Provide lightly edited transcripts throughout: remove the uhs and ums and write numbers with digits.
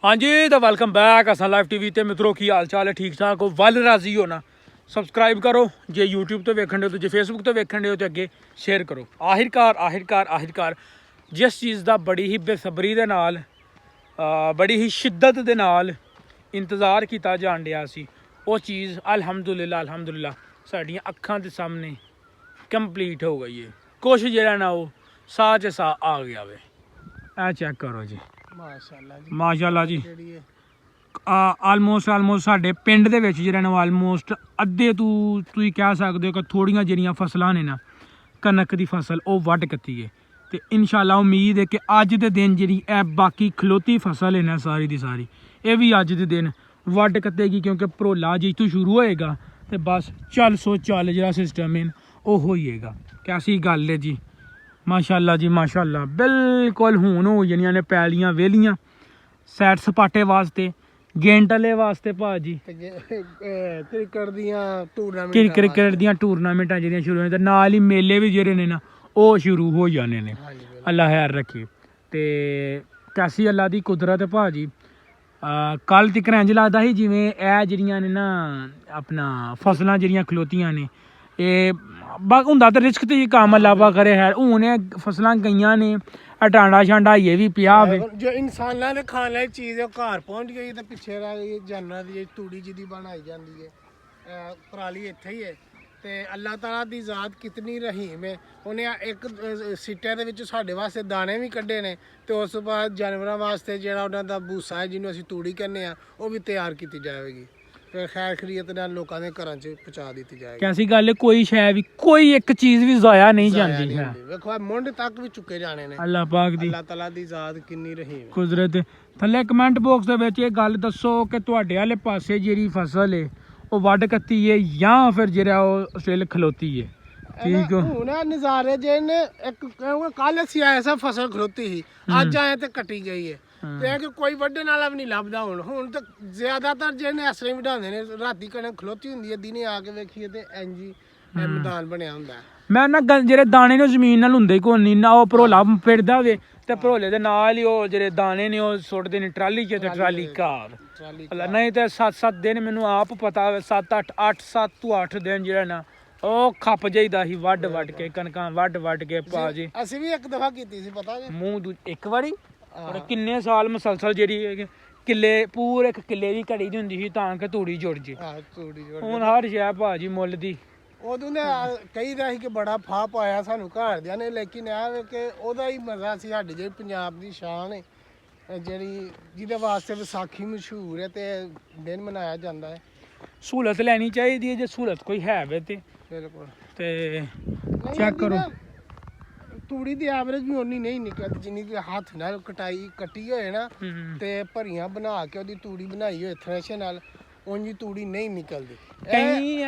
हाँ जी तो welcome back असा लाइव टीवी ते मित्रों की हाल चाल है ठीक ठाक हो वल राजी हो ना सबसक्राइब करो जे यूट्यूब तो वेखण दे हो तो जे फेसबुक तो वेखण दे हो तो अगे शेयर करो। आखिरकार जिस चीज़ का बड़ी ही बेसब्री दे नाल बड़ी ही शिद्दत दे नाल इंतज़ार किया जान दिया सी वो चीज़ अल्हम्दुलिल्लाह साडियां अखां दे सामने कंप्लीट हो गई है। कुछ जिहड़ा ना वो साह च साह आ गया वे ए चेक करो जी माशाअल्लाह जी ਆਲਮੋਸਟ ਸਾਡੇ ਪਿੰਡ ਦੇ ਵਿੱਚ ਜਿਹੜਾ ਨਾ ਆਲਮੋਸਟ ਅੱਧੇ ਤੁਸੀਂ ਕਹਿ ਸਕਦੇ ਹੋ ਕਿ ਥੋੜੀਆਂ ਜਿਹੜੀਆਂ ਫਸਲਾਂ ਨੇ ਨਾ ਕਣਕ ਦੀ ਫਸਲ ਉਹ ਵੱਢ ਕੱਤੀ ਹੈ ਤੇ ਇਨਸ਼ਾਅੱਲਾ ਉਮੀਦ ਹੈ ਕਿ ਅੱਜ ਦੇ ਦਿਨ ਜਿਹੜੀ ਇਹ ਬਾਕੀ ਖਲੋਤੀ ਫਸਲ ਹੈ ਨਾ ਸਾਰੀ ਦੀ ਸਾਰੀ ਇਹ ਵੀ ਅੱਜ ਦੇ ਦਿਨ ਵੱਢ ਕੱਤੇਗੀ ਕਿਉਂਕਿ ਭਰੋਲਾ ਜੀ ਤੋਂ ਸ਼ੁਰੂ ਹੋਏਗਾ ਤੇ ਬਸ ਚੱਲ ਜਿਹੜਾ ਸਿਸਟਮ ਹੈ ਉਹ ਹੋਈਏਗਾ। ਕੈਸੀ ਗੱਲ ਹੈ ਜੀ ਮਾਸ਼ਾਅੱਲਾ ਜੀ ਮਾਸ਼ਾਅੱਲਾ ਬਿਲਕੁਲ ਹੁਣ ਹੋ ਜਾਣੀਆਂ ਨੇ ਪੈਲੀਆਂ ਵੇਲੀਆਂ ਸੈਟ ਸਪਾਟੇ ਵਾਸਤੇ ਗੇਂਟਲੇ ਵਾਸਤੇ ਭਾਜੀ ਕ੍ਰਿਕਟ ਦੀਆਂ ਟੂਰਨਾਮੈਂਟਾਂ ਜਿਹੜੀਆਂ ਸ਼ੁਰੂ ਹੋਈਆਂ ਤੇ ਨਾਲ ਹੀ ਮੇਲੇ ਵੀ ਜਿਹੜੇ ਨੇ ਨਾ ਉਹ ਸ਼ੁਰੂ ਹੋ ਜਾਣੇ ਨੇ। ਅੱਲਾ ਖੈਰ ਰੱਖੇ ਤੇ ਕੈਸੀ ਅੱਲਾ ਦੀ ਕੁਦਰਤ ਹੈ ਭਾਜੀ। ਕੱਲ ਤੱਕ ਇੰਝ ਲੱਗਦਾ ਸੀ ਜਿਵੇਂ ਇਹ ਜਿਹੜੀਆਂ ਨੇ ਨਾ ਆਪਣਾ ਫਸਲਾਂ ਜਿਹੜੀਆਂ ਖਲੋਤੀਆਂ ਨੇ ਇਹ ਹੁੰਦਾ ਤਾਂ ਰਿਸਕ ਤੇ ਕੰਮ ਅੱਲਾ ਕਰੇ ਹੈ ਹੁਣ ਇਹ ਫਸਲਾਂ ਗਈਆਂ ਨੇ ਟਾਂਡਾ ਛਾਂਡਾ ਇਹ ਵੀ ਪਿਆ ਹੋਵੇ ਜੋ ਇਨਸਾਨਾਂ ਦੇ ਖਾਣ ਵਾਲੀ ਚੀਜ਼ ਹੈ ਘਰ ਪਹੁੰਚ ਗਈ ਤੇ ਪਿੱਛੇ ਰਹਿ ਗਈ ਜਾਨਾਂ ਦੀ ਤੂੜੀ ਜਿਹਦੀ ਬਣਾਈ ਜਾਂਦੀ ਹੈ ਪਰਾਲੀ ਇੱਥੇ ਹੀ ਹੈ ਤੇ ਅੱਲਾਹ ਤਾਲਾ ਦੀ ਜ਼ਾਤ ਕਿਤਨੀ ਰਹੀਮ ਹੈ ਉਹਨੇ ਇੱਕ ਸਿੱਟੇ ਦੇ ਵਿੱਚ ਸਾਡੇ ਵਾਸਤੇ ਦਾਣੇ ਵੀ ਕੱਢੇ ਨੇ ਤੇ ਉਸ ਤੋਂ ਬਾਅਦ ਜਾਨਵਰਾਂ ਵਾਸਤੇ ਜਿਹੜਾ ਉਹਨਾਂ ਦਾ ਭੂਸਾ ਹੈ ਜਿਹਨੂੰ ਅਸੀਂ ਤੂੜੀ ਕਹਿੰਦੇ ਆ ਉਹ ਵੀ ਤਿਆਰ ਕੀਤੀ ਜਾਵੇਗੀ ਫਿਰ ਖੈਰ ਖਰੀਅਤ ਨਾਲ ਲੋਕਾਂ ਦੇ ਘਰਾਂ 'ਚ ਪਹੁੰਚਾ ਦਿੱਤੀ ਜਾਏਗੀ। ਕੈਸੀ ਗੱਲ ਹੈ ਕੋਈ ਸ਼ੈ ਵੀ ਕੋਈ ਇੱਕ ਚੀਜ਼ ਵੀ ਜ਼ਾਇਆ ਨਹੀਂ ਜਾਂਦੀ ਹੈ। ਵੇਖੋ ਮੁੰਡ ਤੱਕ ਵੀ ਚੁੱਕੇ ਜਾਣੇ ਨੇ ਅੱਲਾਹ ਪਾਕ ਦੀ ਅੱਲਾਹ ਤਾਲਾ ਦੀ ਜ਼ਾਤ ਕਿੰਨੀ ਰਹੀਮ ਕੁਦਰਤ। ਥੱਲੇ ਕਮੈਂਟ ਬਾਕਸ ਦੇ ਵਿੱਚ ਇਹ ਗੱਲ ਦੱਸੋ ਕਿ ਤੁਹਾਡੇ ਵਾਲੇ ਪਾਸੇ ਜਿਹੜੀ ਫਸਲ ਹੈ ਉਹ ਵੱਢ ਕੱਤੀ ਹੈ ਜਾਂ ਫਿਰ ਜਿਹੜਾ ਉਹ ਸਿਲ ਖਲੋਤੀ ਹੈ। ਠੀਕ ਹੋ ਹੁਣ ਨਜ਼ਾਰੇ ਜੇ ਨੇ ਇੱਕ ਕੱਲ ਅਸੀਂ ਆਏ ਸਾਂ ਫਸਲ ਖਲੋਤੀ ਸੀ ਅੱਜ ਆਏ ਤੇ ਕੱਟੀ ਗਈ ਹੈ ਤੇ ਕਿ ਕੋਈ ਵੱਢਣ ਵਾਲਾ ਵੀ ਨਹੀਂ ਲੱਭਦਾ ਹੁਣ ਤਾਂ ਜ਼ਿਆਦਾਤਰ ਜਿਹਨੇ ਅਸਰੇ ਵਢਾਉਂਦੇ ਨੇ ਰਾਤੀ ਕਣਕ ਖਲੋਤੀ ਹੁੰਦੀ ਹੈ ਦਿਨੇ ਆ ਕੇ ਵੇਖੀਏ ਤੇ ਇੰਜੀ ਮੈਦਾਨ ਬਣਿਆ ਹੁੰਦਾ। ਮੈਂ ਨਾ ਜਿਹੜੇ ਦਾਣੇ ਨੇ ਜ਼ਮੀਨ ਨਾਲ ਹੁੰਦੇ ਕੋਈ ਨਹੀਂ ਨਾ ਉਹ ਭਰੋਲਾ ਫਿਰਦਾ ਹੋਵੇ ਤੇ ਭਰੋਲੇ ਦੇ ਨਾਲ ਹੀ ਉਹ ਜਿਹੜੇ ਦਾਣੇ ਨੇ ਉਹ ਸੁੱਟਦੇ ਨੇ ਟਰਾਲੀ 'ਚ ਤੇ ਟਰਾਲੀ ਘਰ ਨਹੀਂ ਤੇ 7 ਦਿਨ ਮੈਨੂੰ ਆਪ ਪਤਾ ਹੋਵੇ 7 ਤੋਂ 8 ਦਿਨ ਜਿਹੜਾ ਨਾ ਉਹ ਖੱਪ ਜਾਈਦਾ ਸੀ ਵੱਢ ਕੇ ਕਣਕਾਂ ਵੱਢ ਕੇ ਪਾ ਜੀ। ਅਸੀਂ ਵੀ ਇੱਕ ਦਫਾ ਕੀਤੀ ਸੀ ਪਤਾ ਜੀ ਮੂੰਹ ਇੱਕ ਵਾਰੀ ਕਿੰਨੇ ਸਾਲ ਮੁਸਲਸਲ ਜਿਹੜੀ ਕਿੱਲੇ ਪੂਰੇ ਇੱਕ ਕਿੱਲੇ ਦੀ ਘੜੀ ਦੀ ਹੁੰਦੀ ਸੀ ਤਾਂ ਕਿ ਤੂੜੀ ਜੁੜ ਜੇ। ਹੁਣ ਹਰ ਸ਼ੈ ਭਾਜੀ ਮੁੱਲ ਦੀ ਉਦੋਂ ਨੇ ਕਹੀਦਾ ਸੀ ਕਿ ਬੜਾ ਫਾਹ ਪਾਇਆ ਸਾਨੂੰ ਘਰਦਿਆਂ ਨੇ ਲੇਕਿਨ ਇਹ ਕਿ ਉਹਦਾ ਹੀ ਮਜ਼ਾ ਸੀ ਸਾਡੀ ਜਿਹੜੀ ਪੰਜਾਬ ਦੀ ਸ਼ਾਨ ਹੈ ਜਿਹੜੀ ਜਿਹਦੇ ਵਾਸਤੇ ਵਿਸਾਖੀ ਮਸ਼ਹੂਰ ਹੈ ਤੇ ਦਿਨ ਮਨਾਇਆ ਜਾਂਦਾ ਹੈ। ਸਹੂਲਤ ਲੈਣੀ ਚਾਹੀਦੀ ਹੈ ਜੇ ਸਹੂਲਤ ਕੋਈ ਹੈ ਵੇ ਤੇ ਬਿਲਕੁਲ ਤੇ ਚੈੱਕ ਕਰੋ ਤੂੜੀ ਦੀ ਐਵਰੇਜ ਵੀ ਉਨੀ ਨਹੀਂ ਨਿਕਲਦੀ ਜਿੰਨੀ ਕਿ ਹੱਥ ਨਾਲ ਕੱਟੀ ਹੋਏ ਨਾ ਤੇ ਭਰੀਆਂ ਬਣਾ ਕੇ ਉਹਦੀ ਤੂੜੀ ਬਣਾਈ ਹੋਏ ਥ੍ਰੈਸ਼ਰ ਨਾਲ ਉਂਝ ਤੂੜੀ ਨਹੀਂ ਨਿਕਲਦੀ। ਕਈ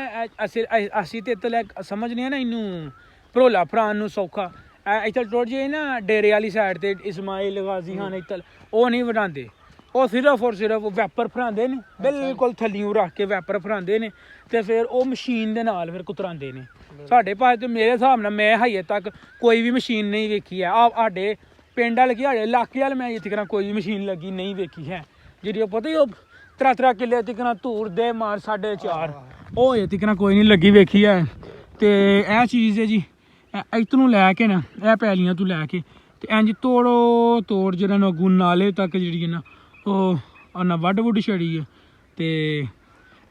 ਅਸੀਂ ਤੇ ਇੱਥੇ ਸਮਝਦੇ ਹਾਂ ਨਾ ਇਹਨੂੰ ਭਰੋਲਾ ਭਰਾਉਣ ਨੂੰ ਸੌਖਾ ਇੱਥੇ ਟੁੱਟ ਜੇ ਨਾ ਡੇਰੇ ਵਾਲੀ ਸਾਈਡ ਤੇ ਇਸਮਾਈਲ ਗਾਜ਼ੀ ਖਾਨ ਇੱਥੇ ਉਹ ਨਹੀਂ ਵਢਾਉਂਦੇ ਉਹ ਸਿਰਫ ਵੈਪਰ ਭਰਾਉਂਦੇ ਨੇ ਬਿਲਕੁਲ ਥੱਲਿਓਂ ਰੱਖ ਕੇ ਵੈਪਰ ਭਰਾਉਂਦੇ ਨੇ ਤੇ ਫਿਰ ਉਹ ਮਸ਼ੀਨ ਦੇ ਨਾਲ ਫਿਰ ਕੁਤਰਾਉਂਦੇ ਨੇ। ਸਾਡੇ ਪਾਸ ਤੇ ਮੇਰੇ ਹਿਸਾਬ ਨਾਲ ਮੈਂ ਹਜੇ ਤੱਕ ਕੋਈ ਵੀ ਮਸ਼ੀਨ ਨਹੀਂ ਵੇਖੀ ਹੈ ਸਾਡੇ ਪਿੰਡ ਵਾਲ ਕੀ ਸਾਡੇ ਇਲਾਕੇ ਵਾਲ ਮੈਂ ਇੱਥੇ ਕੋਈ ਮਸ਼ੀਨ ਲੱਗੀ ਨਹੀਂ ਵੇਖੀ ਹੈ ਜਿਹੜੀ ਉਹ ਪਤਾ ਹੀ ਉਹ 3 ਕਿੱਲੇ ਤਿਕਣਾ ਧੂਰ ਦੇ ਮਾਰ 4.5 ਉਹ ਹਜੇ ਤਿਕਣਾ ਕੋਈ ਨਹੀਂ ਲੱਗੀ ਵੇਖੀ ਹੈ। ਤੇ ਇਹ ਚੀਜ਼ ਹੈ ਜੀ ਇੱਥੋਂ ਲੈ ਕੇ ਨਾ ਇਹ ਪੈਲੀਆਂ ਤੋਂ ਲੈ ਕੇ ਤੇ ਇੰਝ ਤੋੜ ਜਿਹੜਾ ਨਾ ਅੱਗੂ ਨਾਲੇ ਤੱਕ ਜਿਹੜੀ ਹੈ ਨਾ ਉਹ ਨਾ ਵੱਢ ਛੜੀ ਹੈ। ਤੇ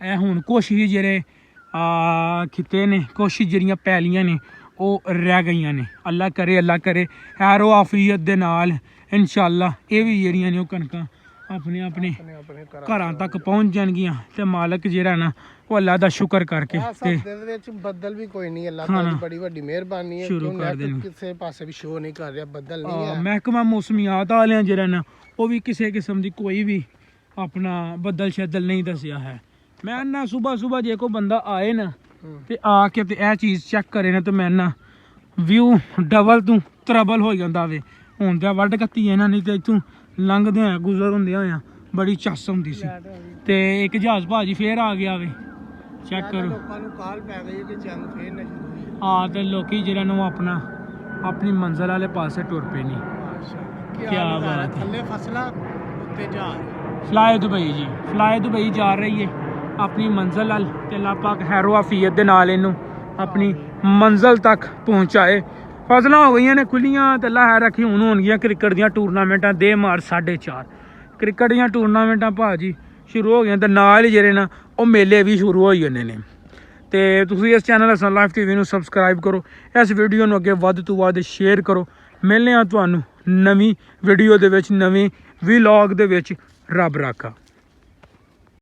ਇਹ ਹੁਣ ਕੁਛ ਹੀ ਜਿਹੜੇ ਖਿੱਤੇ ਨੇ ਕੁਛ ਜਿਹੜੀਆਂ ਪੈਲੀਆਂ ਨੇ ਉਹ ਰਹਿ ਗਈਆਂ ਨੇ। ਅੱਲਾ ਕਰੇ ਹੈਰੋ ਆਫੀਅਤ ਦੇ ਨਾਲ ਇਨਸ਼ਾਅੱਲਾ ਇਹ ਵੀ ਜਿਹੜੀਆਂ ਨੇ ਉਹ ਕਣਕਾਂ ਆਪਣੇ ਘਰਾਂ ਤੱਕ ਪਹੁੰਚ ਜਾਣਗੀਆਂ ਤੇ ਮਾਲਕ ਜਿਹੜਾ ਨਾ ਉਹ ਅੱਲਾ ਦਾ ਸ਼ੁਕਰ ਕਰਕੇ ਤੇ ਦੇ ਵਿੱਚ ਬੱਦਲ ਵੀ ਕੋਈ ਨਹੀਂ ਅੱਲਾ ਤਾਲਾ ਦੀ ਬੜੀ ਵੱਡੀ ਮਿਹਰਬਾਨੀ ਹੈ ਕਿ ਕਿਸੇ ਪਾਸੇ ਵੀ ਸ਼ੋ ਨਹੀਂ ਕਰ ਰਿਹਾ ਬੱਦਲ ਨਹੀਂ ਹੈ। ਮਹਿਕਮਾ ਮੌਸਮੀਆਤ ਵਾਲਿਆਂ ਜਿਹੜਾ ਨਾ ਉਹ ਵੀ ਕਿਸੇ ਕਿਸਮ ਦੀ ਕੋਈ ਵੀ ਆਪਣਾ ਬੱਦਲ ਸ਼ਦਲ ਨਹੀਂ ਦੱਸਿਆ ਹੈ। ਮੈਂ ਨਾ ਸੁਬਹ ਜੇ ਕੋਈ ਬੰਦਾ ਆਏ ਨਾ ਤੇ ਆ ਕੇ ਤੇ ਇਹ ਚੀਜ਼ ਚੈੱਕ ਕਰੇ ਨਾ ਤੇ ਮੈਂ ਨਾ ਵਿਊ ਡਬਲ ਤੋਂ ਟਰਬਲ ਹੋ ਜਾਂਦਾ ਵੇ। ਹੁਣ ਤਾਂ ਵੱਢ ਕੱਤੀ ਇਹਨਾਂ ਨਹੀਂ ਤੇ ਇੱਥੋਂ ਲੰਘਦੇ ਹੋਇਆ ਗੁਜ਼ਰ ਹੁੰਦਿਆਂ ਹੋਇਆ ਬੜੀ ਚੱਸ ਹੁੰਦੀ ਸੀ ਤੇ ਇੱਕ ਜਹਾਜ਼ ਭਾਜੀ ਫੇਰ ਆ ਗਿਆ ਵੇ ਚੈੱਕ ਕਰੋ ਲੋਕਾਂ ਨੂੰ ਕਾਲ ਪੈ ਗਈ ਕਿ ਜੰਗ ਫੇਰ ਨਾ ਸ਼ੁਰੂ ਹੋਈ ਤੇ ਲੋਕੀ ਜਿਹੜਾ ਨੂੰ ਆਪਣੀ ਮੰਜ਼ਿਲ ਵਾਲੇ ਪਾਸੇ ਟੁਰ ਪਏ ਨੇ। ਕੀ ਬਾਤ ਹੈ ਥੱਲੇ ਫਸਲਾਂ ਉੱਤੇ ਜਹਾਜ਼ ਫਲਾਈ ਦੁਬਈ ਜੀ, ਫਲਾਈ ਦੁਬਈ ਜਾ ਰਹੀ ਹੈ ਆਪਣੀ ਮੰਜ਼ਿਲ ਵੱਲ ਤੇ ਅੱਲਾਹ ਪਾਕ ਖੈਰੋ ਆਫੀਅਤ ਦੇ ਨਾਲ ਇਹਨੂੰ ਆਪਣੀ ਮੰਜ਼ਿਲ ਤੱਕ ਪਹੁੰਚਾਏ। ਫਸਲਾਂ ਹੋ ਗਈਆਂ ਨੇ ਖੁੱਲੀਆਂ ਤੇ ਅੱਲਾਹ ਰੱਖੀ ਹੁਣ ਹੋਣਗੀਆਂ ਕ੍ਰਿਕਟ ਦੀਆਂ ਟੂਰਨਾਮੈਂਟਾਂ ਦੇ ਮਾਰ 4:30 ਕ੍ਰਿਕਟ ਦੀਆਂ ਟੂਰਨਾਮੈਂਟਾਂ ਭਾਜੀ ਸ਼ੁਰੂ ਹੋ ਗਈਆਂ ਤੇ ਨਾਲ ਹੀ ਜਿਹੜੇ ਨਾ ਉਹ ਮੇਲੇ ਵੀ ਸ਼ੁਰੂ ਹੋ ਜਾਂਦੇ ਨੇ। ਤੇ ਤੁਸੀਂ ਇਸ ਚੈਨਲ ਹਸਨ ਲਾਈਫ ਟੀਵੀ ਨੂੰ ਸਬਸਕ੍ਰਾਈਬ ਕਰੋ, ਇਸ ਵੀਡੀਓ ਨੂੰ ਅੱਗੇ ਵੱਧ ਤੋਂ ਵੱਧ ਸ਼ੇਅਰ ਕਰੋ। ਮਿਲਦੇ ਹਾਂ ਤੁਹਾਨੂੰ ਨਵੀਂ ਵੀਡੀਓ ਦੇ ਵਿੱਚ, ਨਵੀਂ ਵਲੌਗ ਦੇ ਵਿੱਚ। ਰੱਬ ਰਾਖਾ।